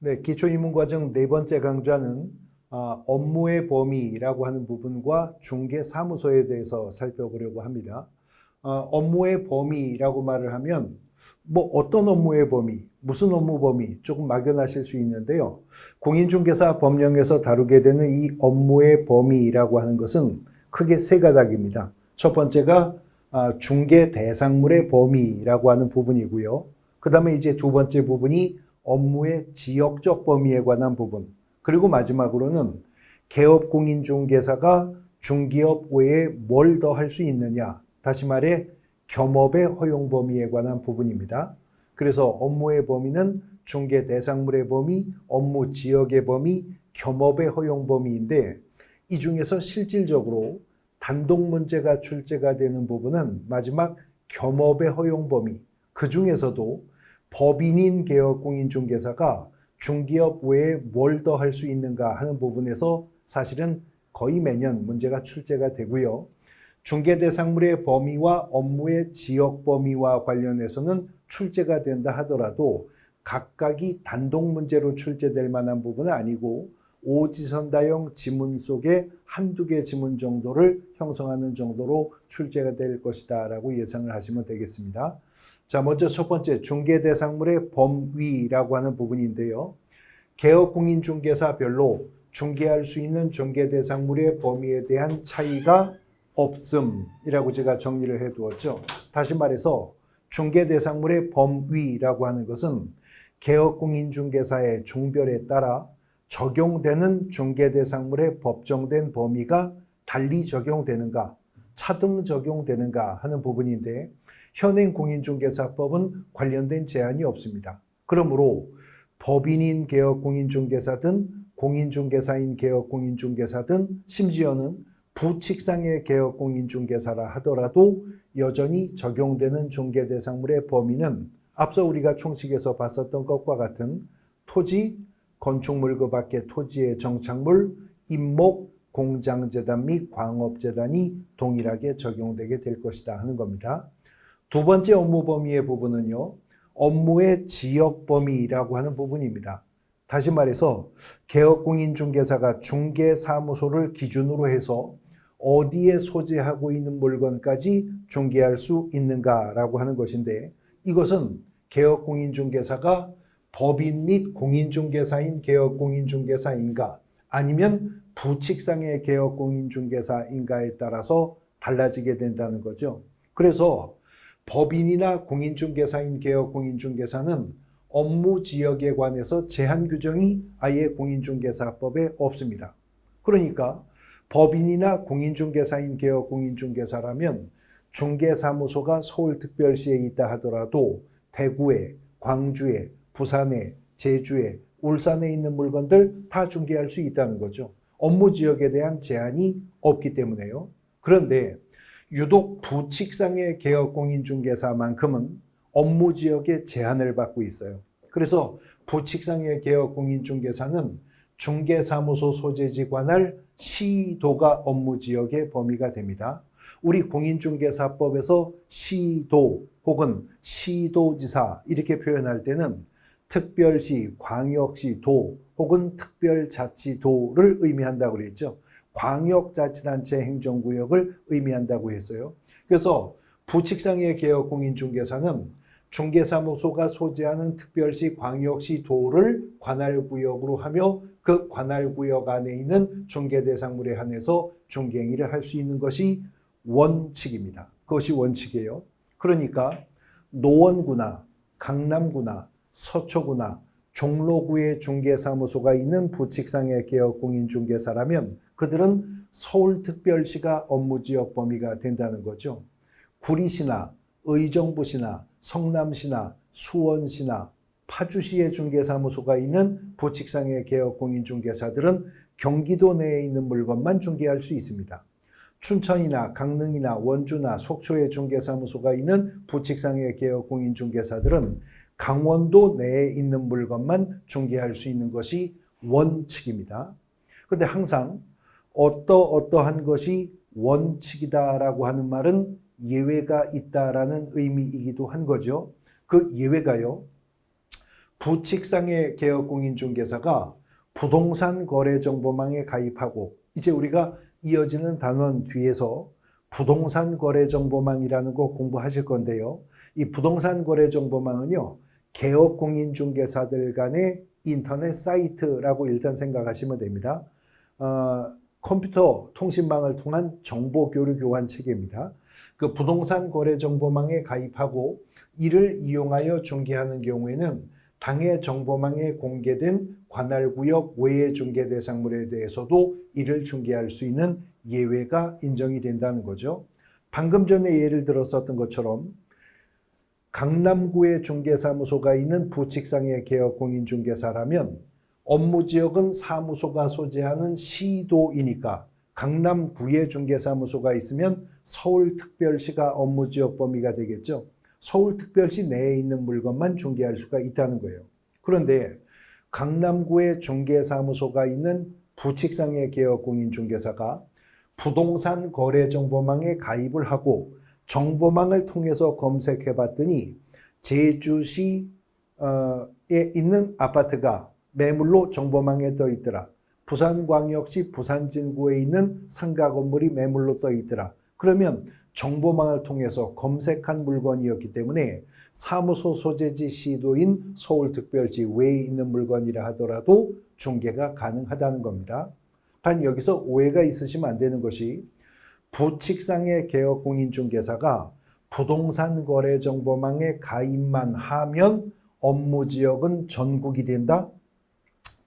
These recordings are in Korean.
네, 기초이문과정 네 번째 강좌는 업무의 범위라고 하는 부분과 중개사무소에 대해서 살펴보려고 합니다. 업무의 범위라고 말을 하면 뭐 어떤 업무의 범위, 무슨 업무 범위 조금 막연하실 수 있는데요. 공인중개사 법령에서 다루게 되는 이 업무의 범위라고 하는 것은 크게 세 가닥입니다. 첫 번째가 중개 대상물의 범위라고 하는 부분이고요. 그 다음에 이제 두 번째 부분이 업무의 지역적 범위에 관한 부분, 그리고 마지막으로는 개업공인중개사가 중기업 외에 뭘 더 할 수 있느냐, 다시 말해 겸업의 허용 범위에 관한 부분입니다. 그래서 업무의 범위는 중개 대상물의 범위, 업무 지역의 범위, 겸업의 허용 범위인데 이 중에서 실질적으로 단독 문제가 출제가 되는 부분은 마지막 겸업의 허용 범위, 그 중에서도 법인인 개업공인중개사가 중기업 외에 뭘 더 할 수 있는가 하는 부분에서 사실은 거의 매년 문제가 출제가 되고요. 중개대상물의 범위와 업무의 지역 범위와 관련해서는 출제가 된다 하더라도 각각이 단독 문제로 출제될 만한 부분은 아니고 오지선다형 지문 속에 한두 개 지문 정도를 형성하는 정도로 출제가 될 것이다 라고 예상을 하시면 되겠습니다. 자, 먼저 첫 번째 중개대상물의 범위라고 하는 부분인데요. 개업공인중개사별로 중개할 수 있는 중개대상물의 범위에 대한 차이가 없음이라고 제가 정리를 해두었죠. 다시 말해서 중개대상물의 범위라고 하는 것은 개업공인중개사의 종별에 따라 적용되는 중개대상물의 법정된 범위가 달리 적용되는가, 차등 적용되는가 하는 부분인데 현행 공인중개사법은 관련된 제한이 없습니다. 그러므로 법인인 개업공인중개사든 공인중개사인 개업공인중개사든 심지어는 부칙상의 개업공인중개사라 하더라도 여전히 적용되는 중개대상물의 범위는 앞서 우리가 총칙에서 봤었던 것과 같은 토지, 건축물 그 밖의 토지의 정착물, 임목, 공장재단 및 광업재단이 동일하게 적용되게 될 것이다 하는 겁니다. 두 번째 업무 범위의 부분은요, 업무의 지역 범위라고 하는 부분입니다. 다시 말해서 개업공인중개사가 중개사무소를 기준으로 해서 어디에 소재하고 있는 물건까지 중개할 수 있는가라고 하는 것인데 이것은 개업공인중개사가 법인 및 공인중개사인 개업공인중개사인가 아니면 부칙상의 개업공인중개사인가에 따라서 달라지게 된다는 거죠. 그래서 법인이나 공인중개사인 개업공인중개사는 업무 지역에 관해서 제한 규정이 아예 공인중개사법에 없습니다. 그러니까 법인이나 공인중개사인 개업공인중개사라면 중개사무소가 서울특별시에 있다 하더라도 대구에, 광주에, 부산에, 제주에, 울산에 있는 물건들 다 중개할 수 있다는 거죠. 업무 지역에 대한 제한이 없기 때문에요. 그런데 유독 부칙상의 개업공인중개사만큼은 업무 지역에 제한을 받고 있어요. 그래서 부칙상의 개업공인중개사는 중개사무소 소재지 관할 시도가 업무 지역의 범위가 됩니다. 우리 공인중개사법에서 시도 혹은 시도지사 이렇게 표현할 때는 특별시, 광역시, 도 혹은 특별자치도를 의미한다고 그랬죠. 광역자치단체 행정구역을 의미한다고 했어요. 그래서 부칙상의 개업공인중개사는 중개사무소가 소재하는 특별시, 광역시, 도를 관할구역으로 하며 그 관할구역 안에 있는 중개대상물에 한해서 중개행위를 할 수 있는 것이 원칙입니다. 그것이 원칙이에요. 그러니까 노원구나 강남구나 서초구나 종로구에 중개사무소가 있는 부칙상의 개업공인중개사라면 그들은 서울특별시가 업무지역 범위가 된다는 거죠. 구리시나 의정부시나 성남시나 수원시나 파주시의 중개사무소가 있는 부칙상의 개업공인중개사들은 경기도 내에 있는 물건만 중개할 수 있습니다. 춘천이나 강릉이나 원주나 속초의 중개사무소가 있는 부칙상의 개업공인중개사들은 강원도 내에 있는 물건만 중개할 수 있는 것이 원칙입니다. 그런데 항상 어떠한 것이 원칙이다라고 하는 말은 예외가 있다라는 의미이기도 한 거죠. 그 예외가요, 부칙상의 개업공인중개사가 부동산 거래정보망에 가입하고, 이제 우리가 이어지는 단원 뒤에서 부동산 거래정보망이라는 거 공부하실 건데요. 이 부동산 거래정보망은요, 개업공인중개사들 간의 인터넷 사이트라고 일단 생각하시면 됩니다. 컴퓨터 통신망을 통한 정보 교류 교환 체계입니다. 그 부동산 거래 정보망에 가입하고 이를 이용하여 중개하는 경우에는 당해 정보망에 공개된 관할구역 외의 중개 대상물에 대해서도 이를 중개할 수 있는 예외가 인정이 된다는 거죠. 방금 전에 예를 들었었던 것처럼 강남구에 중개사무소가 있는 부칙상의 개업공인중개사라면 업무지역은 사무소가 소재하는 시도이니까 강남구에 중개사무소가 있으면 서울특별시가 업무지역 범위가 되겠죠. 서울특별시 내에 있는 물건만 중개할 수가 있다는 거예요. 그런데 강남구에 중개사무소가 있는 부칙상의 개업공인중개사가 부동산 거래정보망에 가입을 하고 정보망을 통해서 검색해 봤더니 제주시에 있는 아파트가 매물로 정보망에 떠 있더라. 부산광역시 부산진구에 있는 상가 건물이 매물로 떠 있더라. 그러면 정보망을 통해서 검색한 물건이었기 때문에 사무소 소재지 시도인 서울특별시 외에 있는 물건이라 하더라도 중개가 가능하다는 겁니다. 단 여기서 오해가 있으시면 안 되는 것이 부칙상의 개업공인중개사가 부동산 거래 정보망에 가입만 하면 업무지역은 전국이 된다?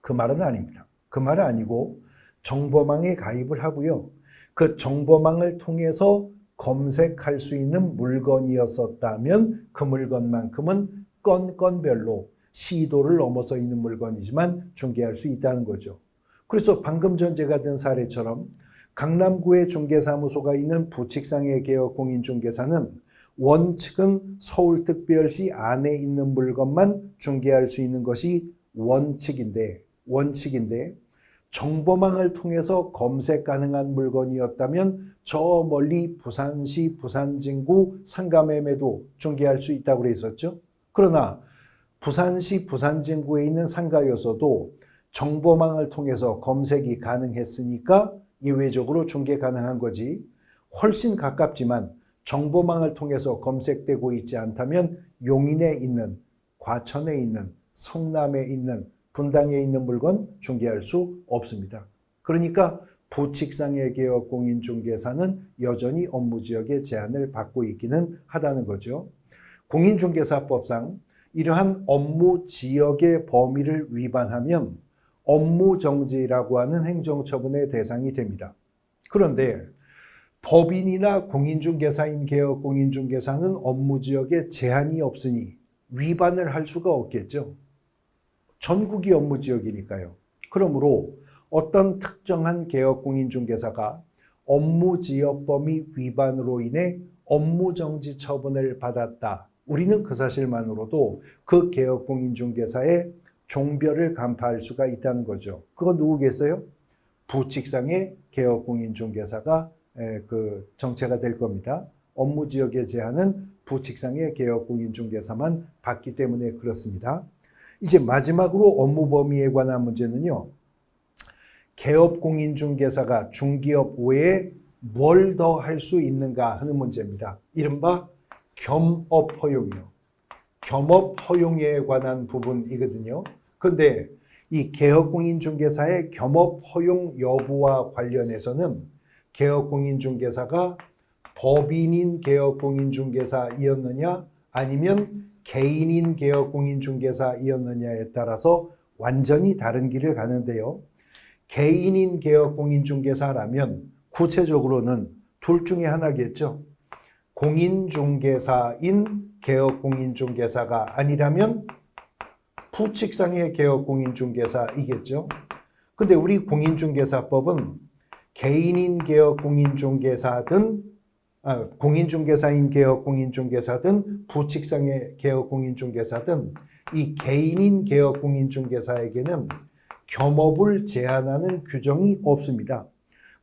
그 말은 아닙니다. 그 말은 아니고 정보망에 가입을 하고요. 그 정보망을 통해서 검색할 수 있는 물건이었었다면 그 물건만큼은 건별로 시도를 넘어서 있는 물건이지만 중개할 수 있다는 거죠. 그래서 방금 전 제가 든 사례처럼 강남구에 중개사무소가 있는 부칙상의 개업공인중개사는 원칙은 서울특별시 안에 있는 물건만 중개할 수 있는 것이 원칙인데 정보망을 통해서 검색 가능한 물건이었다면 저 멀리 부산시 부산진구 상가매매도 중개할 수 있다고 그랬었죠. 그러나 부산시 부산진구에 있는 상가여서도 정보망을 통해서 검색이 가능했으니까 예외적으로 중개 가능한 거지, 훨씬 가깝지만 정보망을 통해서 검색되고 있지 않다면 용인에 있는, 과천에 있는, 성남에 있는, 분당에 있는 물건 중개할 수 없습니다. 그러니까 부칙상의 개업공인중개사는 여전히 업무지역의 제한을 받고 있기는 하다는 거죠. 공인중개사법상 이러한 업무지역의 범위를 위반하면 업무정지라고 하는 행정처분의 대상이 됩니다. 그런데 법인이나 공인중개사인 개업공인중개사는 업무지역에 제한이 없으니 위반을 할 수가 없겠죠. 전국이 업무지역이니까요. 그러므로 어떤 특정한 개업공인중개사가 업무지역 범위 위반으로 인해 업무정지 처분을 받았다. 우리는 그 사실만으로도 그 개업공인중개사의 종별을 간파할 수가 있다는 거죠. 그건 누구겠어요? 부칙상의 개업공인중개사가 그 정체가 될 겁니다. 업무지역의 제한은 부칙상의 개업공인중개사만 받기 때문에 그렇습니다. 이제 마지막으로 업무 범위에 관한 문제는요. 개업공인중개사가 중개업 외에 뭘 더 할 수 있는가 하는 문제입니다. 이른바 겸업 허용이요. 겸업 허용에 관한 부분이거든요. 그런데 이 개업공인중개사의 겸업 허용 여부와 관련해서는 개업공인중개사가 법인인 개업공인중개사이었느냐 아니면 개인인 개업공인중개사이었느냐에 따라서 완전히 다른 길을 가는데요. 개인인 개업공인중개사라면 구체적으로는 둘 중에 하나겠죠. 공인중개사인 개업공인중개사가 아니라면 부칙상의 개업공인중개사이겠죠. 근데 우리 공인중개사법은 개인인 개업공인중개사든 공인중개사인 개업공인중개사든 부칙상의 개업공인중개사든 이 개인인 개업공인중개사에게는 겸업을 제한하는 규정이 없습니다.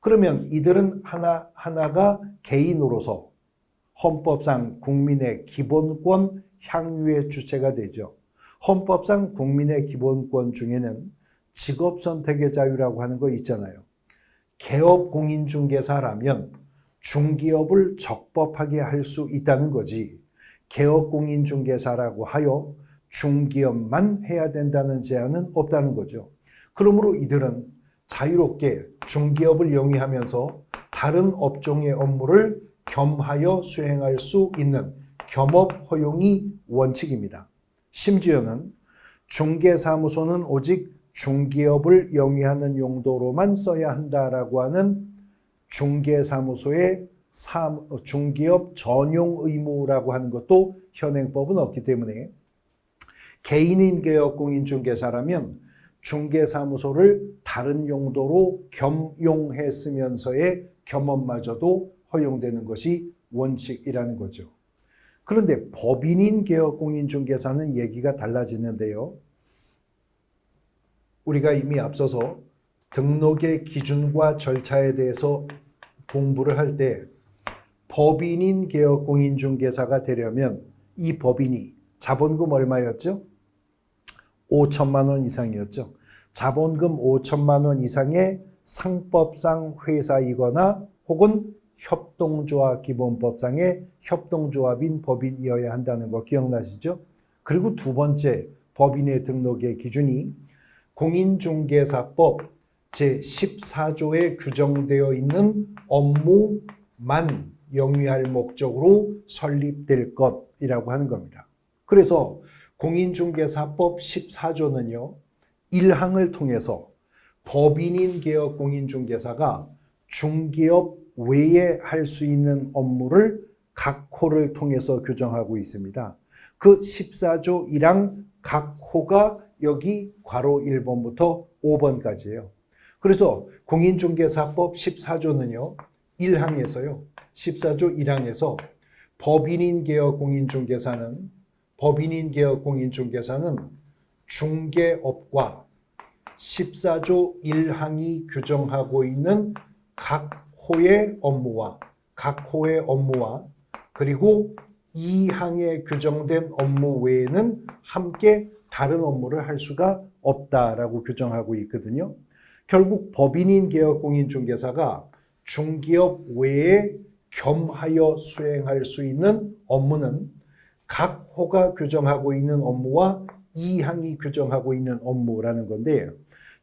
그러면 이들은 하나가 개인으로서 헌법상 국민의 기본권 향유의 주체가 되죠. 헌법상 국민의 기본권 중에는 직업 선택의 자유라고 하는 거 있잖아요. 개업 공인중개사라면 중기업을 적법하게 할 수 있다는 거지. 개업 공인중개사라고 하여 중기업만 해야 된다는 제한은 없다는 거죠. 그러므로 이들은 자유롭게 중기업을 영위하면서 다른 업종의 업무를 겸하여 수행할 수 있는 겸업 허용이 원칙입니다. 심지어는 중개사무소는 오직 중기업을 영위하는 용도로만 써야 한다라고 하는 중개사무소의 중기업 전용 의무라고 하는 것도 현행법은 없기 때문에 개인인 개업 공인중개사라면 중개사무소를 다른 용도로 겸용했으면서의 겸업마저도 허용되는 것이 원칙이라는 거죠. 그런데 법인인 개업 공인중개사는 얘기가 달라지는데요. 우리가 이미 앞서서 등록의 기준과 절차에 대해서 공부를 할 때 법인인 개업 공인중개사가 되려면 이 법인이 자본금 얼마였죠? 5천만 원 이상이었죠. 자본금 5천만 원 이상의 상법상 회사이거나 혹은 협동조합 기본법상의 협동조합인 법인이어야 한다는 거 기억나시죠? 그리고 두 번째 법인의 등록의 기준이 공인중개사법 제14조에 규정되어 있는 업무만 영위할 목적으로 설립될 것이라고 하는 겁니다. 그래서 공인중개사법 14조는요. 1항을 통해서 법인인 개업 공인중개사가 중개업 외에 할 수 있는 업무를 각 호를 통해서 규정하고 있습니다. 그 14조 1항 각 호가 여기 괄호 1번부터 5번까지예요. 그래서 공인중개사법 14조는요. 1항에서요. 14조 1항에서 법인인 개업 공인중개사는 중개업과 14조 1항이 규정하고 있는 각 호의 업무와 그리고 2항에 규정된 업무 외에는 함께 다른 업무를 할 수가 없다라고 규정하고 있거든요. 결국 법인인 개업 공인중개사가 중개업 외에 겸하여 수행할 수 있는 업무는 각 호가 규정하고 있는 업무와 2항이 규정하고 있는 업무라는 건데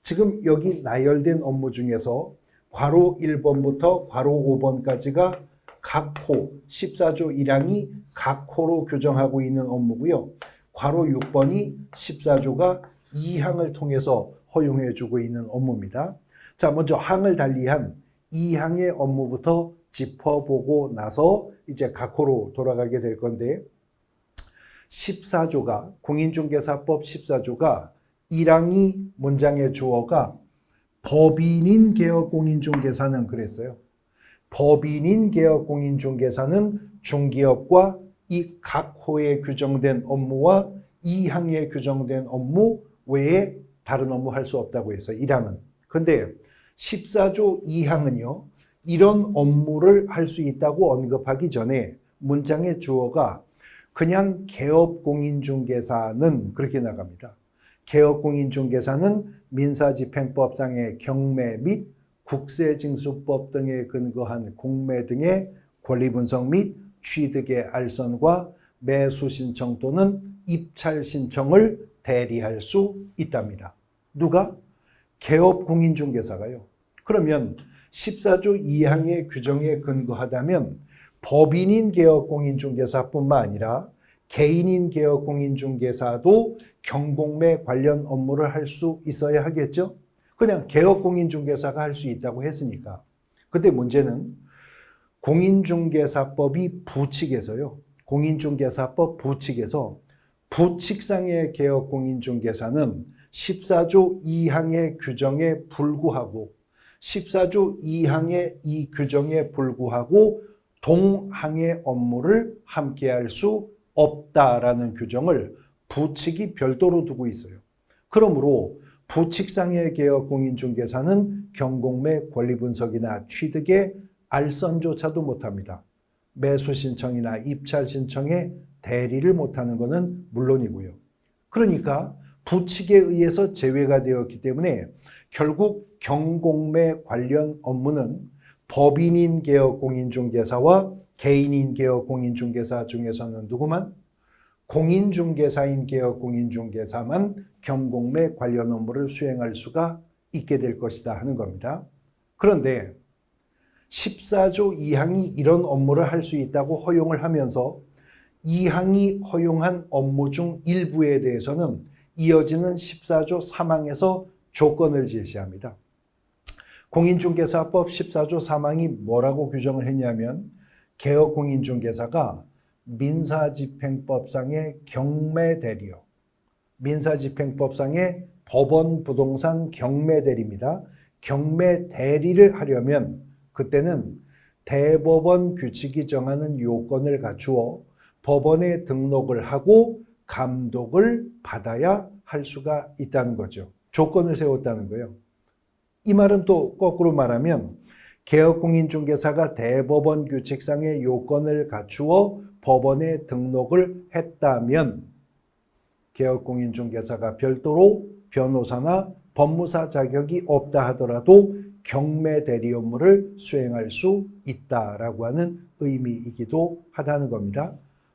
지금 여기 나열된 업무 중에서 괄호 1번부터 괄호 5번까지가 각 호, 14조 1항이 각 호로 규정하고 있는 업무고요. 괄호 6번이 14조가 2항을 통해서 허용해주고 있는 업무입니다. 자, 먼저 항을 달리한 2항의 업무부터 짚어보고 나서 이제 각 호로 돌아가게 될 건데 14조가 공인중개사법 14조가 1항이 문장의 주어가 법인인 개업 공인중개사는 그랬어요. 법인인 개업 공인중개사는 중개업과 이 각 호에 규정된 업무와 2항에 규정된 업무 외에 다른 업무 할 수 없다고 해서 1항은. 그런데 14조 2항은요. 이런 업무를 할 수 있다고 언급하기 전에 문장의 주어가 그냥 개업공인중개사는 그렇게 나갑니다. 개업공인중개사는 민사집행법상의 경매 및 국세징수법 등에 근거한 공매 등의 권리분석 및 취득의 알선과 매수신청 또는 입찰신청을 대리할 수 있답니다. 누가? 개업공인중개사가요. 그러면 14조 2항의 규정에 근거하다면 법인인 개업공인중개사뿐만 아니라 개인인 개업공인중개사도 경공매 관련 업무를 할 수 있어야 하겠죠? 그냥 개업공인중개사가 할 수 있다고 했으니까. 근데 문제는 공인중개사법이 부칙에서요. 공인중개사법 부칙에서 부칙상의 개업공인중개사는 14조 2항의 규정에 불구하고 14조 2항의 이 규정에 불구하고 동항의 업무를 함께할 수 없다라는 규정을 부칙이 별도로 두고 있어요. 그러므로 부칙상의 개업공인중개사는 경공매 권리분석이나 취득의 알선조차도 못합니다. 매수신청이나 입찰신청에 대리를 못하는 것은 물론이고요. 그러니까 부칙에 의해서 제외가 되었기 때문에 결국 경공매 관련 업무는 법인인 개업 공인중개사와 개인인 개업 공인중개사 중에서는 누구만? 공인중개사인 개업 공인중개사만 경공매 관련 업무를 수행할 수가 있게 될 것이다 하는 겁니다. 그런데 14조 2항이 이런 업무를 할 수 있다고 허용을 하면서 2항이 허용한 업무 중 일부에 대해서는 이어지는 14조 3항에서 조건을 제시합니다. 공인중개사법 14조 3항이 뭐라고 규정을 했냐면 개업공인중개사가 민사집행법상의 경매대리요. 민사집행법상의 법원 부동산 경매대리입니다. 경매대리를 하려면 그때는 대법원 규칙이 정하는 요건을 갖추어 법원에 등록을 하고 감독을 받아야 할 수가 있다는 거죠. 조건을 세웠다는 거예요. 이 말은 또 거꾸로 말하면 개업공인중개사가 대법원 규칙상의 요건을 갖추어 법원에 등록을 했다면 개업공인중개사가 별도로 변호사나 법무사 자격이 없다 하더라도 경매대리 업무를 수행할 수 있다라고 하는 의미이기도 하다는 겁니다.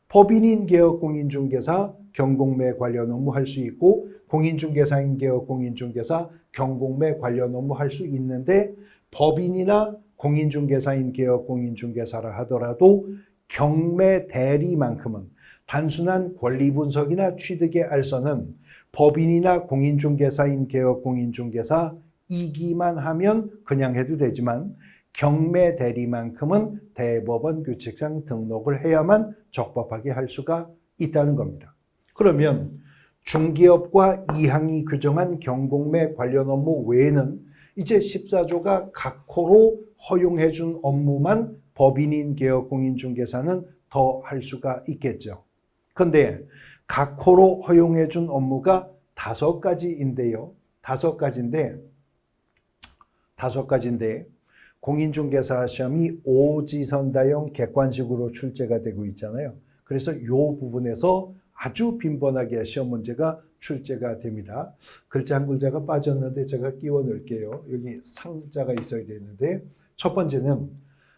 법인인 개업공인중개사 경공매 관련 업무 할 수 있고 공인중개사인 개업공인중개사 경공매 관련 업무 할 수 있는데 법인이나 공인중개사인 개업공인중개사라 하더라도 경매대리만큼은 단순한 권리분석이나 취득의 알선은 법인이나 공인중개사인 개업공인중개사이기만 하면 그냥 해도 되지만 경매대리만큼은 대법원 규칙상 등록을 해야만 적법하게 할 수가 있다는 겁니다. 그러면 중개업과 2항이 규정한 경공매 관련 업무 외에는 이제 14조가 각호로 허용해 준 업무만 법인인 개업공인중개사는 더 할 수가 있겠죠. 그런데 각호로 허용해 준 업무가 5가지인데요. 5가지인데 공인중개사 시험이 오지선다형 객관식으로 출제가 되고 있잖아요. 그래서 이 부분에서 아주 빈번하게 시험 문제가 출제가 됩니다. 글자 한 글자가 빠졌는데 제가 끼워 넣을게요. 여기 상자가 있어야 되는데 첫 번째는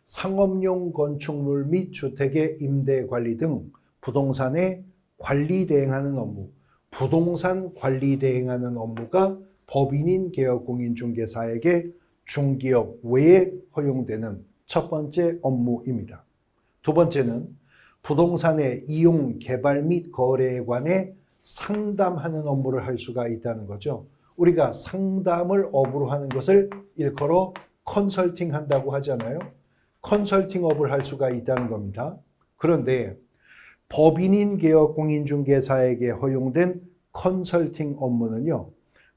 상업용 건축물 및 주택의 임대 관리 등 부동산의 관리 대행하는 업무, 부동산 관리 대행하는 업무가 법인인 개업공인중개사에게 중개업 외에 허용되는 첫 번째 업무입니다. 두 번째는 부동산의 이용, 개발 및 거래에 관해 상담하는 업무를 할 수가 있다는 거죠. 우리가 상담을 업으로 하는 것을 일컬어 컨설팅 한다고 하잖아요. 컨설팅업을 할 수가 있다는 겁니다. 그런데 법인인 개업공인중개사에게 허용된 컨설팅 업무는요,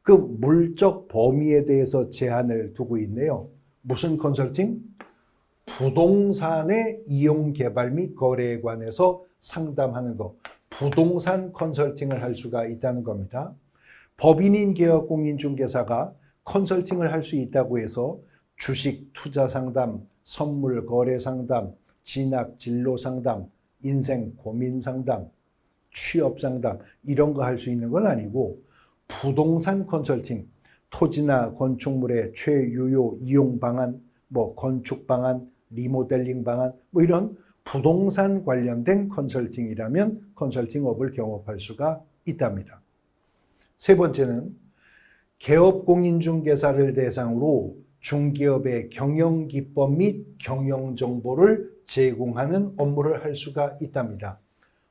그 물적 범위에 대해서 제한을 두고 있네요. 무슨 컨설팅? 부동산의 이용, 개발 및 거래에 관해서 상담하는 것, 부동산 컨설팅을 할 수가 있다는 겁니다. 법인인 개업공인중개사가 컨설팅을 할 수 있다고 해서 주식 투자 상담, 선물 거래 상담, 진학 진로 상담, 인생 고민 상담, 취업 상담 이런 거 할 수 있는 건 아니고 부동산 컨설팅, 토지나 건축물의 최유효 이용 방안, 건축 방안, 리모델링 방안 이런 부동산 관련된 컨설팅이라면 컨설팅업을 경업할 수가 있답니다. 세 번째는 개업공인중개사를 대상으로 중개업의 경영기법 및 경영정보를 제공하는 업무를 할 수가 있답니다.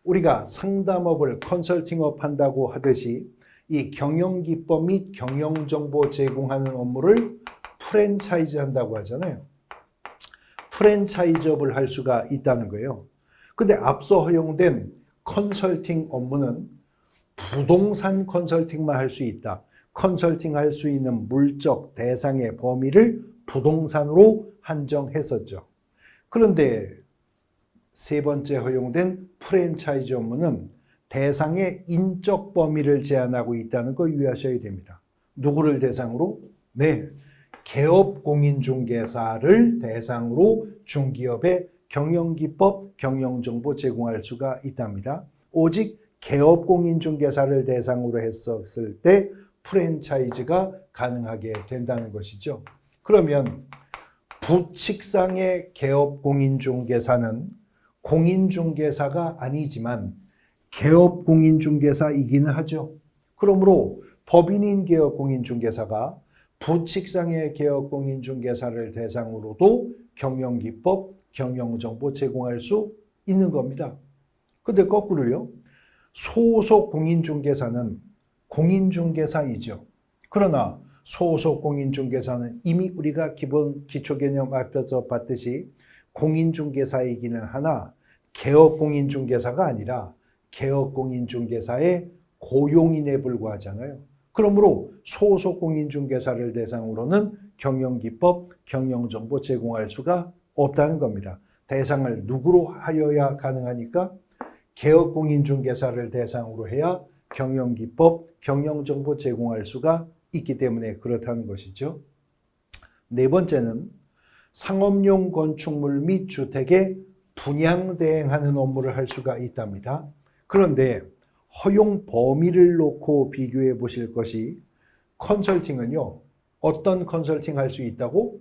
우리가 상담업을 컨설팅업 한다고 하듯이 이 경영기법 및 경영정보 제공하는 업무를 프랜차이즈 한다고 하잖아요. 프랜차이즈업을 할 수가 있다는 거예요. 근데 앞서 허용된 컨설팅 업무는 부동산 컨설팅만 할 수 있다. 컨설팅 할 수 있는 물적 대상의 범위를 부동산으로 한정했었죠. 그런데 세 번째 허용된 프랜차이즈 업무는 대상의 인적 범위를 제한하고 있다는 거 유의하셔야 됩니다. 누구를 대상으로? 네, 개업공인중개사를 대상으로 중기업의 경영기법, 경영정보 제공할 수가 있답니다. 오직 개업 공인중개사를 대상으로 했었을 때 프랜차이즈가 가능하게 된다는 것이죠. 그러면 부칙상의 개업 공인중개사는 공인중개사가 아니지만 개업 공인중개사이기는 하죠. 그러므로 법인인 개업 공인중개사가 부칙상의 개업 공인중개사를 대상으로도 경영기법, 경영정보 제공할 수 있는 겁니다. 근데 거꾸로요. 소속 공인중개사는 공인중개사이죠. 그러나 소속 공인중개사는 이미 우리가 기본 기초개념 앞에서 봤듯이 공인중개사이기는 하나 개업 공인중개사가 아니라 개업 공인중개사의 고용인에 불과하잖아요. 그러므로 소속 공인중개사를 대상으로는 경영기법, 경영정보 제공할 수가 없다는 겁니다. 대상을 누구로 하여야 가능하니까? 개업 공인중개사를 대상으로 해야 경영기법, 경영정보 제공할 수가 있기 때문에 그렇다는 것이죠. 네 번째는 상업용 건축물 및 주택의 분양 대행하는 업무를 할 수가 있답니다. 그런데 허용 범위를 놓고 비교해 보실 것이 컨설팅은요. 어떤 컨설팅 할 수 있다고?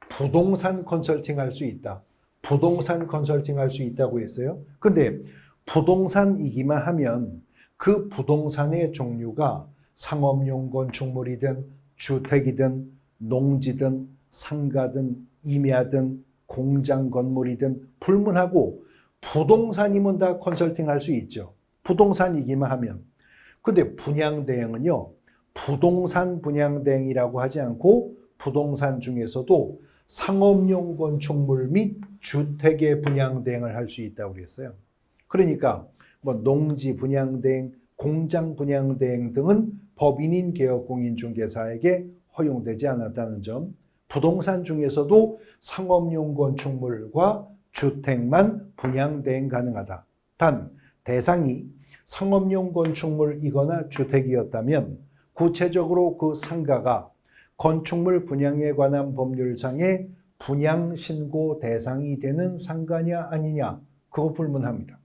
부동산 컨설팅 할 수 있다. 부동산 컨설팅 할 수 있다고 했어요. 근데 부동산이기만 하면 그 부동산의 종류가 상업용 건축물이든 주택이든 농지든 상가든 임야든 공장 건물이든 불문하고 부동산이면 다 컨설팅 할 수 있죠. 부동산이기만 하면. 근데 분양 대행은요. 부동산 분양 대행이라고 하지 않고 부동산 중에서도 상업용 건축물 및 주택의 분양 대행을 할 수 있다고 그랬어요. 그러니까 뭐 농지 분양 대행, 공장 분양 대행 등은 법인인 개업공인중개사에게 허용되지 않았다는 점. 부동산 중에서도 상업용 건축물과 주택만 분양 대행 가능하다. 단 대상이 상업용 건축물이거나 주택이었다면 구체적으로 그 상가가 건축물 분양에 관한 법률상의 분양 신고 대상이 되는 상가냐 아니냐 그거 불문합니다.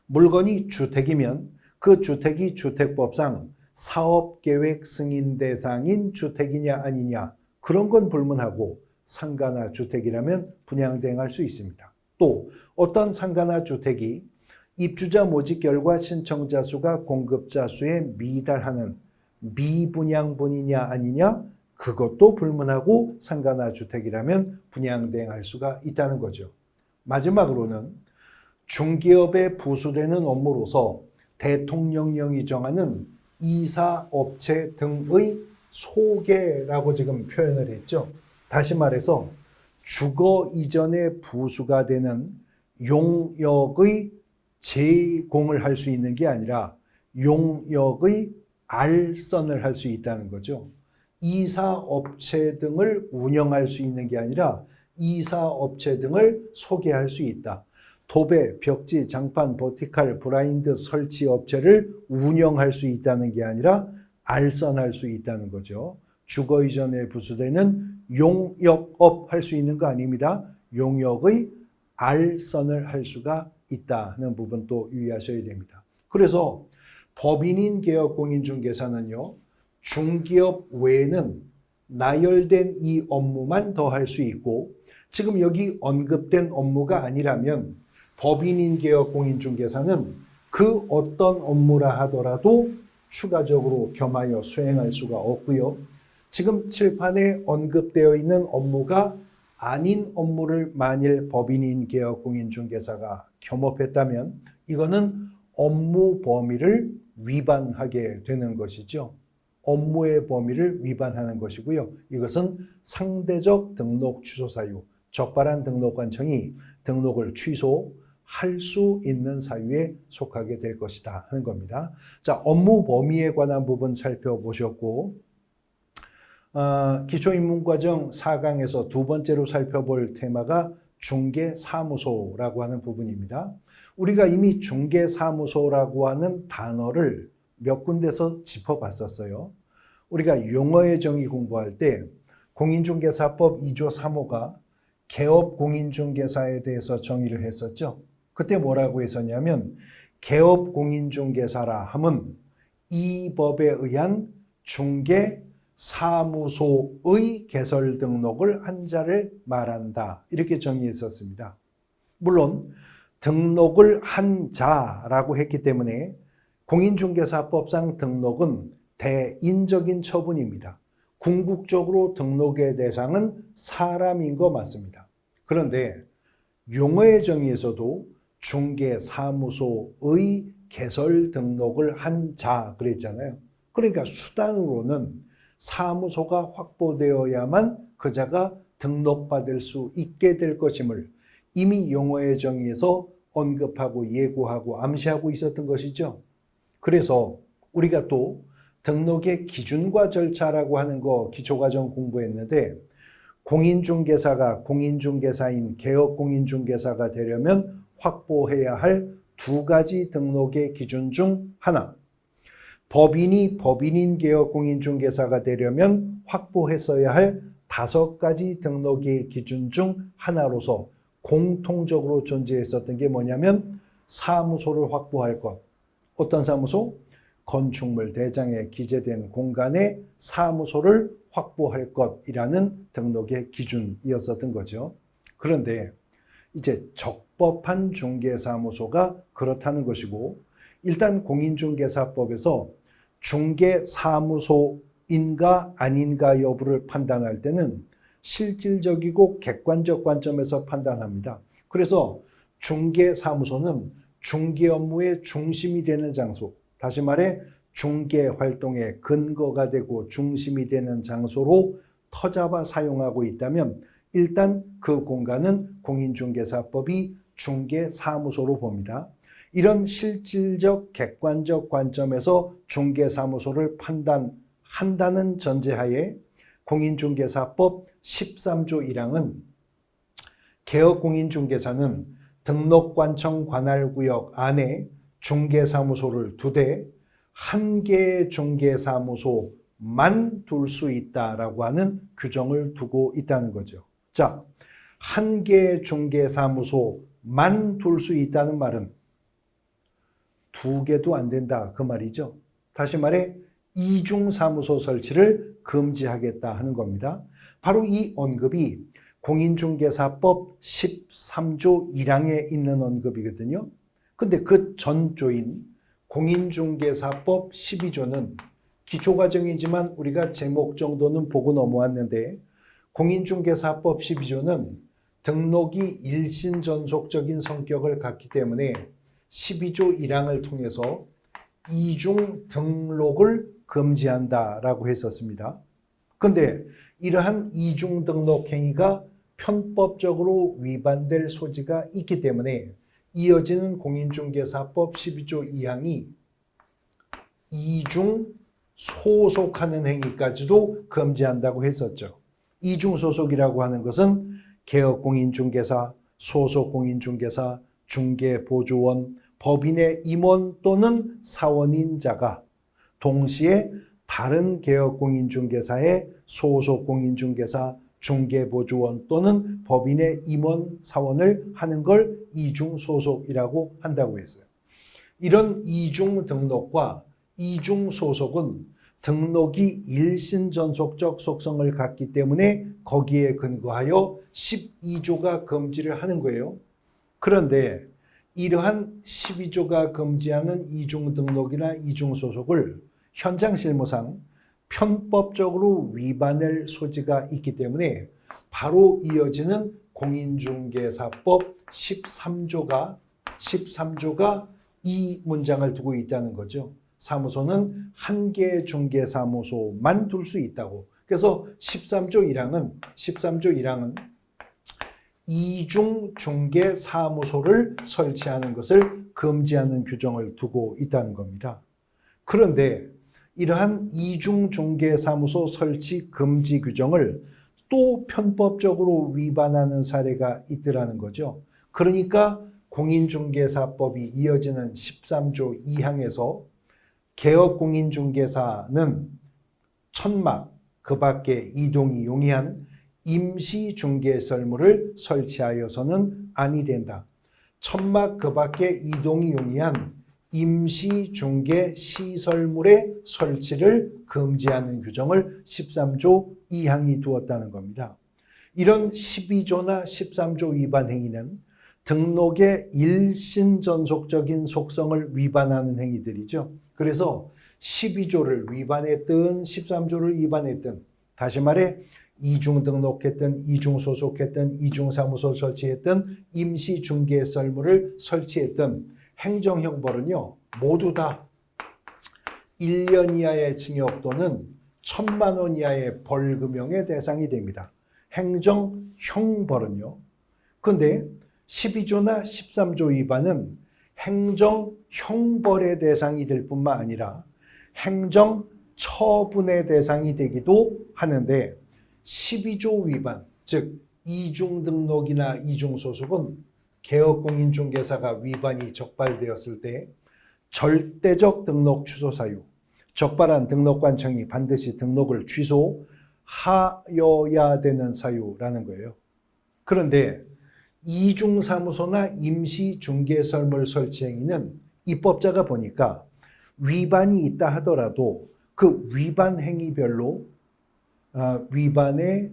물건이 주택이면 그 주택이 주택법상 사업계획 승인 대상인 주택이냐 아니냐 그런 건 불문하고 상가나 주택이라면 분양 대행할 수 있습니다. 또 어떤 상가나 주택이 입주자 모집 결과 신청자 수가 공급자 수에 미달하는 미분양분이냐 아니냐 그것도 불문하고 상가나 주택이라면 분양 대행할 수가 있다는 거죠. 마지막으로는 중기업에 부수되는 업무로서 대통령령이 정하는 이사업체 등의 소개라고 지금 표현을 했죠. 다시 말해서 주거 이전에 부수가 되는 용역의 제공을 할 수 있는 게 아니라 용역의 알선을 할 수 있다는 거죠. 이사업체 등을 운영할 수 있는 게 아니라 이사업체 등을 소개할 수 있다. 도배, 벽지, 장판, 버티칼, 블라인드 설치 업체를 운영할 수 있다는 게 아니라 알선할 수 있다는 거죠. 주거 이전에 부수되는 용역업 할 수 있는 거 아닙니다. 용역의 알선을 할 수가 있다는 부분도 유의하셔야 됩니다. 그래서 법인인 개업공인중개사는요. 중기업 외에는 나열된 이 업무만 더 할 수 있고 지금 여기 언급된 업무가 아니라면 법인인 개업공인중개사는 그 어떤 업무라 하더라도 추가적으로 겸하여 수행할 수가 없고요. 지금 칠판에 언급되어 있는 업무가 아닌 업무를 만일 법인인 개업공인중개사가 겸업했다면 이거는 업무 범위를 위반하게 되는 것이죠. 업무의 범위를 위반하는 것이고요. 이것은 상대적 등록 취소 사유, 적발한 등록관청이 등록을 취소할 수 있는 사유에 속하게 될 것이다 하는 겁니다. 자, 업무 범위에 관한 부분 살펴보셨고 기초입문과정 4강에서 두 번째로 살펴볼 테마가 중개사무소라고 하는 부분입니다. 우리가 이미 중개사무소라고 하는 단어를 몇 군데서 짚어봤었어요. 우리가 용어의 정의 공부할 때 공인중개사법 2조 3호가 개업 공인중개사에 대해서 정의를 했었죠. 그때 뭐라고 했었냐면 개업공인중개사라 함은 이 법에 의한 중개사무소의 개설 등록을 한 자를 말한다. 이렇게 정의했었습니다. 물론 등록을 한 자라고 했기 때문에 공인중개사법상 등록은 대인적인 처분입니다. 궁극적으로 등록의 대상은 사람인 거 맞습니다. 그런데 용어의 정의에서도 중개사무소의 개설 등록을 한 자 그랬잖아요. 그러니까 수단으로는 사무소가 확보되어야만 그 자가 등록받을 수 있게 될 것임을 이미 용어의 정의에서 언급하고 예고하고 암시하고 있었던 것이죠. 그래서 우리가 또 등록의 기준과 절차라고 하는 거 기초과정 공부했는데 공인중개사가 공인중개사인 개업공인중개사가 되려면 확보해야 할 두 가지 등록의 기준 중 하나, 법인이 법인인 개업공인중개사가 되려면 확보했어야 할 5가지 등록의 기준 중 하나로서 공통적으로 존재했었던 게 뭐냐면 사무소를 확보할 것. 어떤 사무소? 건축물 대장에 기재된 공간에 사무소를 확보할 것이라는 등록의 기준이었었던 거죠. 그런데 이제 적법한 중개사무소가 그렇다는 것이고, 일단 공인중개사법에서 중개사무소인가 아닌가 여부를 판단할 때는 실질적이고 객관적 관점에서 판단합니다. 그래서 중개사무소는 중개 업무의 중심이 되는 장소, 다시 말해 중개 활동의 근거가 되고 중심이 되는 장소로 터잡아 사용하고 있다면 일단 그 공간은 공인중개사법이 중개사무소로 봅니다. 이런 실질적 객관적 관점에서 중개사무소를 판단한다는 전제하에 공인중개사법 13조 1항은 개업공인중개사는 등록관청 관할구역 안에 중개사무소를 2대, 1개의 중개사무소만 둘 수 있다라고 하는 규정을 두고 있다는 거죠. 자, 1개의 중개사무소만 둘 수 있다는 말은 2개도 안 된다 그 말이죠. 다시 말해 이중사무소 설치를 금지하겠다 하는 겁니다. 바로 이 언급이 공인중개사법 13조 1항에 있는 언급이거든요. 근데 그 전조인 공인중개사법 12조는 기초과정이지만 우리가 제목 정도는 보고 넘어왔는데 공인중개사법 12조는 등록이 일신전속적인 성격을 갖기 때문에 12조 1항을 통해서 이중 등록을 금지한다라고 했었습니다. 그런데 이러한 이중 등록 행위가 편법적으로 위반될 소지가 있기 때문에 이어지는 공인중개사법 12조 2항이 이중 소속하는 행위까지도 금지한다고 했었죠. 이중 소속이라고 하는 것은 개업공인중개사, 소속공인중개사, 중개보조원, 법인의 임원 또는 사원인 자가 동시에 다른 개업공인중개사의 소속공인중개사, 중개보조원 또는 법인의 임원, 사원을 하는 걸 이중소속이라고 한다고 했어요. 이런 이중 등록과 이중 소속은 등록이 일신전속적 속성을 갖기 때문에 거기에 근거하여 12조가 금지를 하는 거예요. 그런데 이러한 12조가 금지하는 이중 등록이나 이중 소속을 현장 실무상 편법적으로 위반할 소지가 있기 때문에 바로 이어지는 공인중개사법 13조가 이 문장을 두고 있다는 거죠. 사무소는 1개의 중개사무소만 둘 수 있다고. 그래서 13조 1항은 이중 중개사무소를 설치하는 것을 금지하는 규정을 두고 있다는 겁니다. 그런데 이러한 이중 중개사무소 설치 금지 규정을 또 편법적으로 위반하는 사례가 있더라는 거죠. 그러니까 공인중개사법이 이어지는 13조 2항에서 개업공인중개사는 천막 그 밖에 이동이 용이한 임시중개설물을 설치하여서는 아니 된다. 천막 그 밖에 이동이 용이한 임시중개 시설물의 설치를 금지하는 규정을 13조 2항이 두었다는 겁니다. 이런 12조나 13조 위반 행위는 등록의 일신전속적인 속성을 위반하는 행위들이죠. 그래서 12조를 위반했든 13조를 위반했든, 다시 말해 이중 등록했든 이중 소속했든 이중 사무소 설치했든 임시 중개 썰물을 설치했든 행정형벌은요 모두 다 1년 이하의 징역 또는 1,000만 원 이하의 벌금형의 대상이 됩니다. 행정형벌은요. 그런데 12조나 13조 위반은 행정형벌의 대상이 될 뿐만 아니라 행정처분의 대상이 되기도 하는데, 12조 위반, 즉 이중등록이나 이중소속은 개업공인중개사가 위반이 적발되었을 때 절대적 등록 취소 사유, 적발한 등록관청이 반드시 등록을 취소하여야 되는 사유라는 거예요. 그런데 이중사무소나 임시중개설물 설치 행위는 입법자가 보니까 위반이 있다 하더라도 그 위반 행위별로 위반의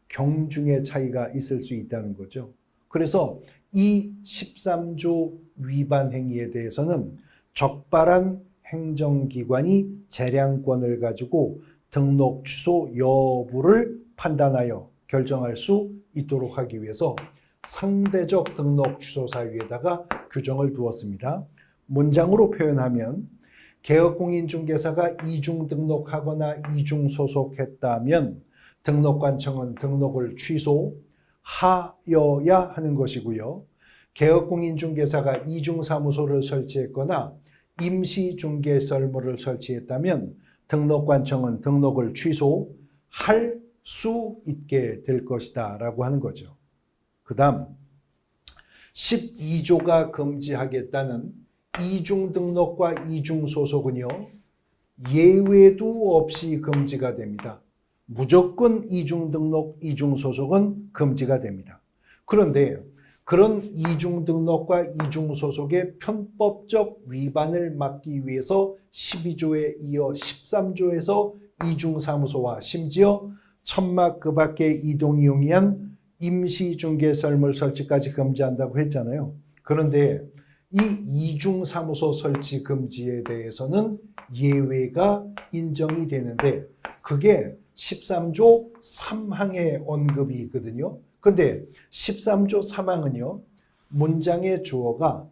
경중의 차이가 있을 수 있다는 거죠. 그래서 이 13조 위반 행위에 대해서는 적발한 행정기관이 재량권을 가지고 등록 취소 여부를 판단하여 결정할 수 있도록 하기 위해서 상대적 등록 취소 사유에다가 규정을 두었습니다. 문장으로 표현하면 개업공인중개사가 이중 등록하거나 이중 소속했다면 등록관청은 등록을 취소하여야 하는 것이고요. 개업공인중개사가 이중사무소를 설치했거나 임시중개설물을 설치했다면 등록관청은 등록을 취소할 수 있게 될 것이다 라고 하는 거죠. 그 다음 12조가 금지하겠다는 이중등록과 이중소속은요 예외도 없이 금지가 됩니다. 무조건 이중등록, 이중소속은 금지가 됩니다. 그런데 그런 이중등록과 이중소속의 편법적 위반을 막기 위해서 12조에 이어 13조에서 이중사무소와 심지어 천막 그 밖에 이동이 용이한 임시중개설물 설치까지 금지한다고 했잖아요. 그런데 이 이중사무소 설치 금지에 대해서는 예외가 인정이 되는데 그게 13조 3항에 언급이 있거든요. 근데 13조 3항은요. 문장의 주어가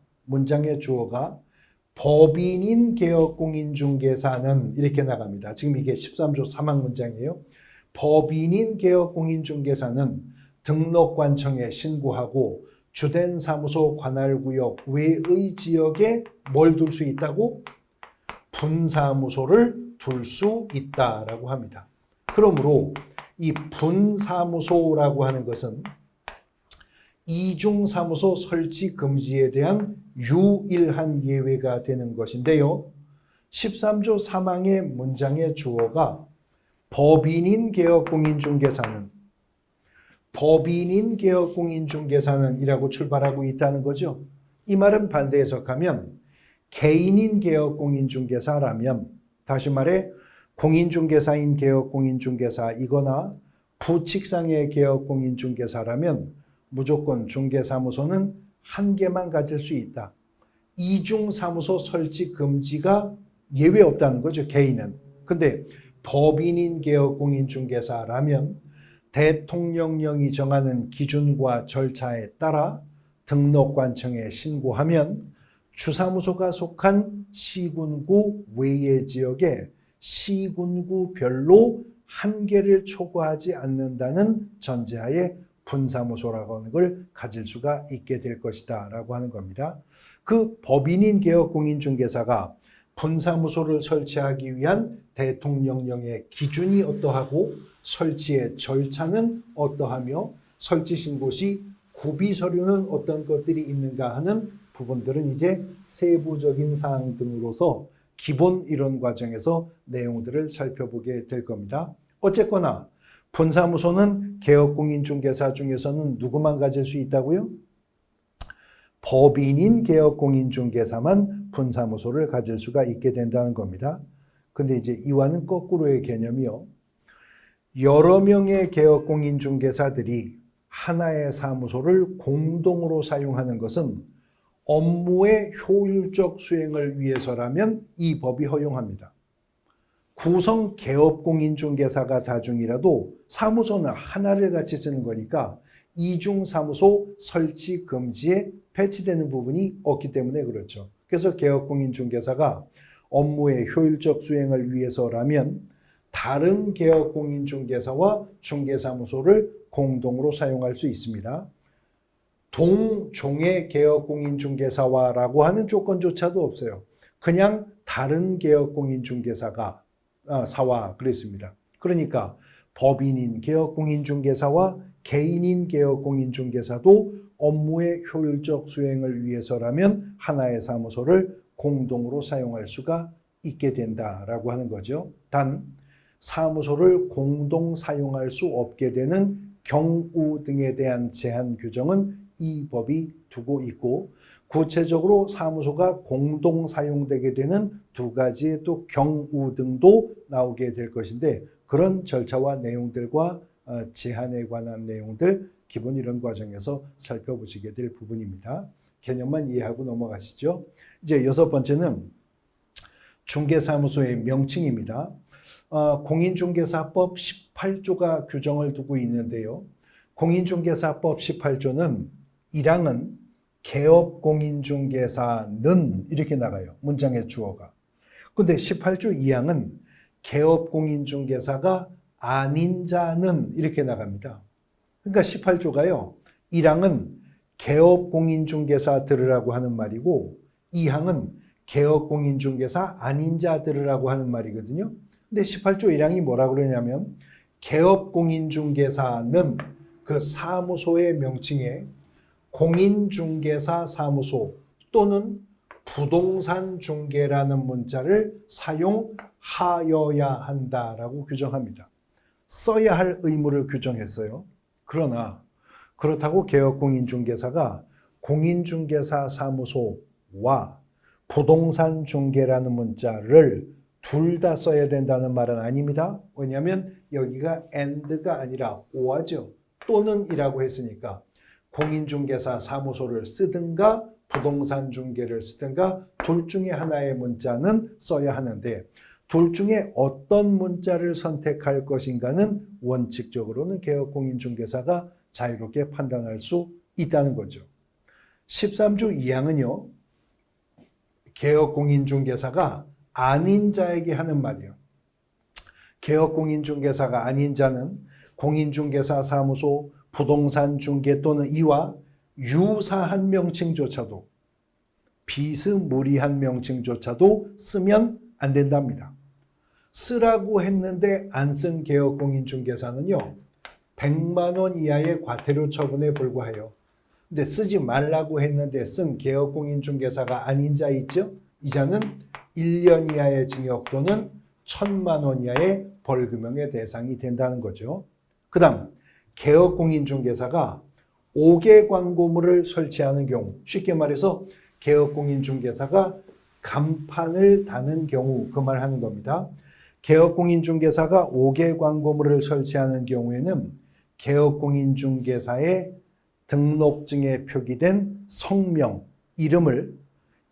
법인인 개업공인중개사는 이렇게 나갑니다. 지금 이게 13조 3항 문장이에요. 법인인 개업공인중개사는 등록관청에 신고하고 주된 사무소 관할구역 외의 지역에 뭘 둘 수 있다고? 분사무소를 둘 수 있다라고 합니다. 그러므로 이 분사무소라고 하는 것은 이중사무소 설치 금지에 대한 유일한 예외가 되는 것인데요. 13조 3항의 문장의 주어가 법인인 개업공인중개사는 이라고 출발하고 있다는 거죠. 이 말은 반대 해석하면 개인인 개업공인중개사라면, 다시 말해 공인중개사인 개업공인중개사이거나 부칙상의 개업공인중개사라면 무조건 중개사무소는 한 개만 가질 수 있다. 이중사무소 설치 금지가 예외 없다는 거죠, 개인은. 근데 법인인 개업공인중개사라면 대통령령이 정하는 기준과 절차에 따라 등록관청에 신고하면 주사무소가 속한 시군구 외의 지역에 시군구별로 한계를 초과하지 않는다는 전제하에 분사무소라고 하는 걸 가질 수가 있게 될 것이다 라고 하는 겁니다. 그 법인인 개업공인중개사가 분사무소를 설치하기 위한 대통령령의 기준이 어떠하고 설치의 절차는 어떠하며 설치 신고 시 구비 서류는 어떤 것들이 있는가 하는 부분들은 이제 세부적인 사항 등으로서 기본 이론 과정에서 내용들을 살펴보게 될 겁니다. 어쨌거나 분사무소는 개업공인중개사 중에서는 누구만 가질 수 있다고요? 법인인 개업공인중개사만 분사무소를 가질 수가 있게 된다는 겁니다. 근데 이제 이와는 거꾸로의 개념이요. 여러 명의 개업공인중개사들이 하나의 사무소를 공동으로 사용하는 것은 업무의 효율적 수행을 위해서라면 이 법이 허용합니다. 구성 개업공인중개사가 다중이라도 사무소는 하나를 같이 쓰는 거니까 이중사무소 설치 금지에 배치되는 부분이 없기 때문에 그렇죠. 그래서 개업공인중개사가 업무의 효율적 수행을 위해서라면 다른 개업공인중개사와 중개사무소를 공동으로 사용할 수 있습니다. 동종의 개업공인중개사와라고 하는 조건조차도 없어요. 그냥 다른 개업공인중개사가 사와 그랬습니다. 그러니까 법인인 개업공인중개사와 개인인 개업공인중개사도 업무의 효율적 수행을 위해서라면 하나의 사무소를 공동으로 사용할 수가 있게 된다라고 하는 거죠. 단 사무소를 공동 사용할 수 없게 되는 경우 등에 대한 제한 규정은 이 법이 두고 있고, 구체적으로 사무소가 공동 사용되게 되는 두 가지의 또 경우 등도 나오게 될 것인데, 그런 절차와 내용들과 제한에 관한 내용들 기본 이론 과정에서 살펴보시게 될 부분입니다. 개념만 이해하고 넘어가시죠. 이제 여섯 번째는 중개사무소의 명칭입니다. 공인중개사법 18조가 규정을 두고 있는데요. 공인중개사법 18조는 1항은 개업공인중개사는 이렇게 나가요. 문장의 주어가. 근데 18조 2항은 개업공인중개사가 아닌 자는 이렇게 나갑니다. 그러니까 18조가요. 1항은 개업공인중개사 들으라고 하는 말이고 2항은 개업공인중개사 아닌 자 들으라고 하는 말이거든요. 근데 18조 1항이 뭐라고 그러냐면 개업공인중개사는 그 사무소의 명칭에 공인중개사 사무소 또는 부동산 중개라는 문자를 사용하여야 한다라고 규정합니다. 써야 할 의무를 규정했어요. 그러나 그렇다고 개업공인중개사가 공인중개사 사무소와 부동산 중개라는 문자를 둘 다 써야 된다는 말은 아닙니다. 왜냐하면 여기가 and가 아니라 or죠. 또는 이라고 했으니까 공인중개사 사무소를 쓰든가 부동산 중개를 쓰든가 둘 중에 하나의 문자는 써야 하는데 둘 중에 어떤 문자를 선택할 것인가는 원칙적으로는 개업공인중개사가 자유롭게 판단할 수 있다는 거죠. 13조 2항은요. 개업공인중개사가 아닌 자에게 하는 말이에요. 개업공인중개사가 아닌 자는 공인중개사 사무소, 부동산 중개 또는 이와 유사한 명칭조차도 비스무리한 명칭조차도 쓰면 안 된답니다. 쓰라고 했는데 안 쓴 개업공인중개사는요. 100만 원 이하의 과태료 처분에 불과해요. 근데 쓰지 말라고 했는데 쓴 개업공인중개사가 아닌 자 있죠? 이 자는 1년 이하의 징역 또는 1,000만 원 이하의 벌금형의 대상이 된다는 거죠. 그 다음 개업공인중개사가 5개 광고물을 설치하는 경우, 쉽게 말해서 개업공인중개사가 간판을 다는 경우 그 말 하는 겁니다. 개업공인중개사가 5개 광고물을 설치하는 경우에는 개업공인중개사의 등록증에 표기된 성명, 이름을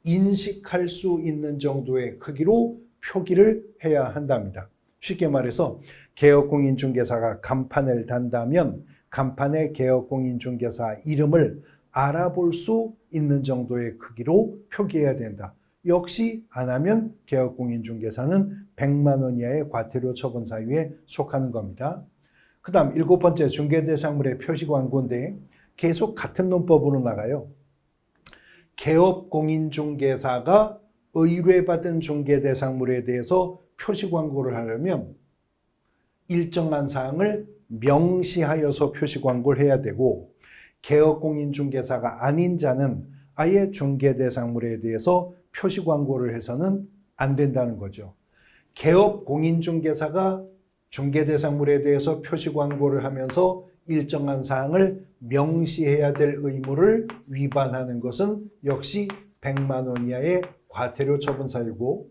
인식할 수 있는 정도의 크기로 표기를 해야 한답니다. 쉽게 말해서 개업공인중개사가 간판을 단다면 간판의 개업공인중개사 이름을 알아볼 수 있는 정도의 크기로 표기해야 된다. 역시 안 하면 개업공인중개사는 100만 원 이하의 과태료 처분 사유에 속하는 겁니다. 그 다음 7번째 중개대상물의 표시광고인데 계속 같은 논법으로 나가요. 개업공인중개사가 의뢰받은 중개대상물에 대해서 표시광고를 하려면 일정한 사항을 명시하여서 표시광고를 해야 되고 개업공인중개사가 아닌 자는 아예 중개대상물에 대해서 표시광고를 해서는 안 된다는 거죠. 개업공인중개사가 중개대상물에 대해서 표시광고를 하면서 일정한 사항을 명시해야 될 의무를 위반하는 것은 역시 100만 원 이하의 과태료 처분 사유고,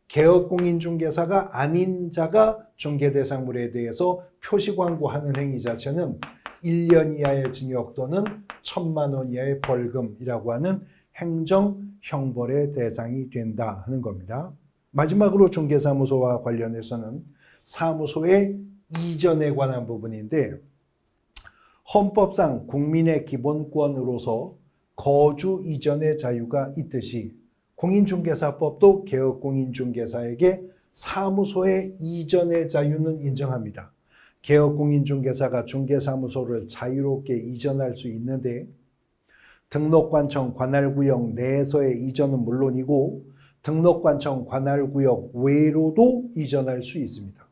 개업공인중개사가 아닌 자가 중개대상물에 대해서 표시광고하는 행위 자체는 1년 이하의 징역 또는 1,000만 원 이하의 벌금이라고 하는 행정형벌의 대상이 된다 하는 겁니다. 마지막으로 중개사무소와 관련해서는 사무소의 이전에 관한 부분인데, 헌법상 국민의 기본권으로서 거주 이전의 자유가 있듯이 공인중개사법도 개업공인중개사에게 사무소의 이전의 자유는 인정합니다. 개업공인중개사가 중개사무소를 자유롭게 이전할 수 있는데, 등록관청 관할구역 내에서의 이전은 물론이고 등록관청 관할구역 외로도 이전할 수 있습니다.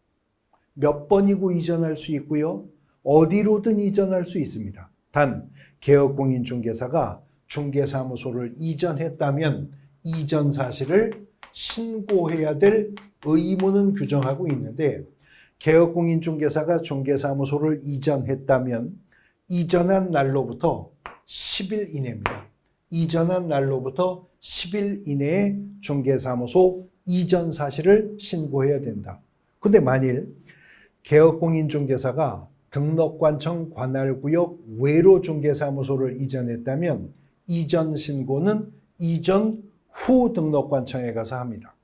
몇 번이고 이전할 수 있고요. 어디로든 이전할 수 있습니다. 단 개업공인중개사가 중개사무소를 이전했다면 이전 사실을 신고해야 될 의무는 규정하고 있는데, 개업공인중개사가 중개사무소를 이전했다면 이전한 날로부터 10일 이내입니다. 이전한 날로부터 10일 이내에 중개사무소 이전 사실을 신고해야 된다. 근데 만일 개업공인중개사가 등록관청 관할구역 외로 중개사무소를 이전했다면 이전 신고는 이전 후 등록관청에 가서 합니다.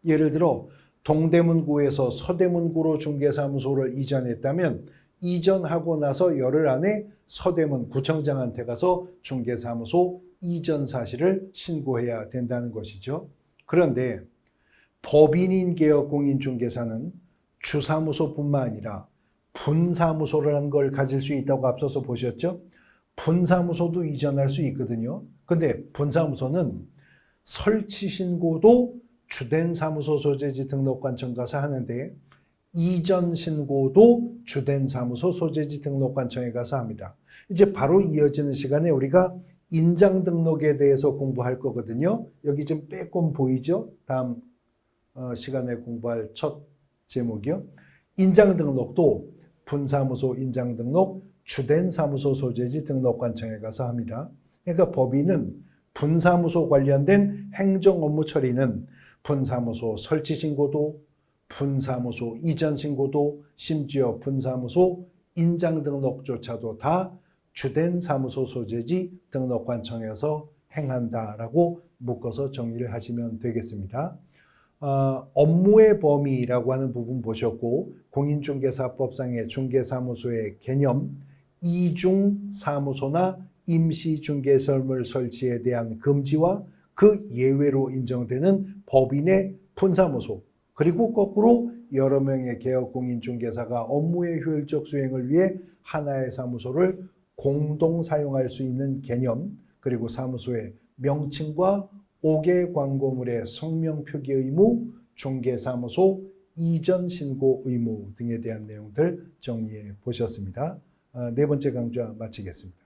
예를 들어 동대문구에서 서대문구로 중개사무소를 이전했다면 이전하고 나서 열흘 안에 서대문 구청장한테 가서 중개사무소 이전 사실을 신고해야 된다는 것이죠. 그런데 법인인 개업공인중개사는 주사무소뿐만 아니라 분사무소라는 걸 가질 수 있다고 앞서서 보셨죠? 분사무소도 이전할 수 있거든요. 근데 분사무소는 설치 신고도 주된 사무소 소재지 등록관청 가서 하는데 이전 신고도 주된 사무소 소재지 등록관청에 가서 합니다. 이제 바로 이어지는 시간에 우리가 인장 등록에 대해서 공부할 거거든요. 여기 지금 빼꼼 보이죠? 다음 시간에 공부할 첫 제목이요. 인장 등록도 분사무소 인장 등록 주된 사무소 소재지 등록관청에 가서 합니다. 그러니까 법인은 분사무소 관련된 행정 업무 처리는 분사무소 설치 신고도, 분사무소 이전 신고도, 심지어 분사무소 인장 등록조차도 다 주된 사무소 소재지 등록관청에서 행한다라고 묶어서 정리를 하시면 되겠습니다. 업무의 범위라고 하는 부분 보셨고, 공인중개사법상의 중개사무소의 개념, 이중사무소나 임시중개사무소 설치에 대한 금지와 그 예외로 인정되는 법인의 분사무소, 그리고 거꾸로 여러 명의 개업공인중개사가 업무의 효율적 수행을 위해 하나의 사무소를 공동 사용할 수 있는 개념, 그리고 사무소의 명칭과 5개 광고물의 성명 표기 의무, 중개사무소 이전 신고 의무 등에 대한 내용들 정리해 보셨습니다. 네 번째 강좌 마치겠습니다.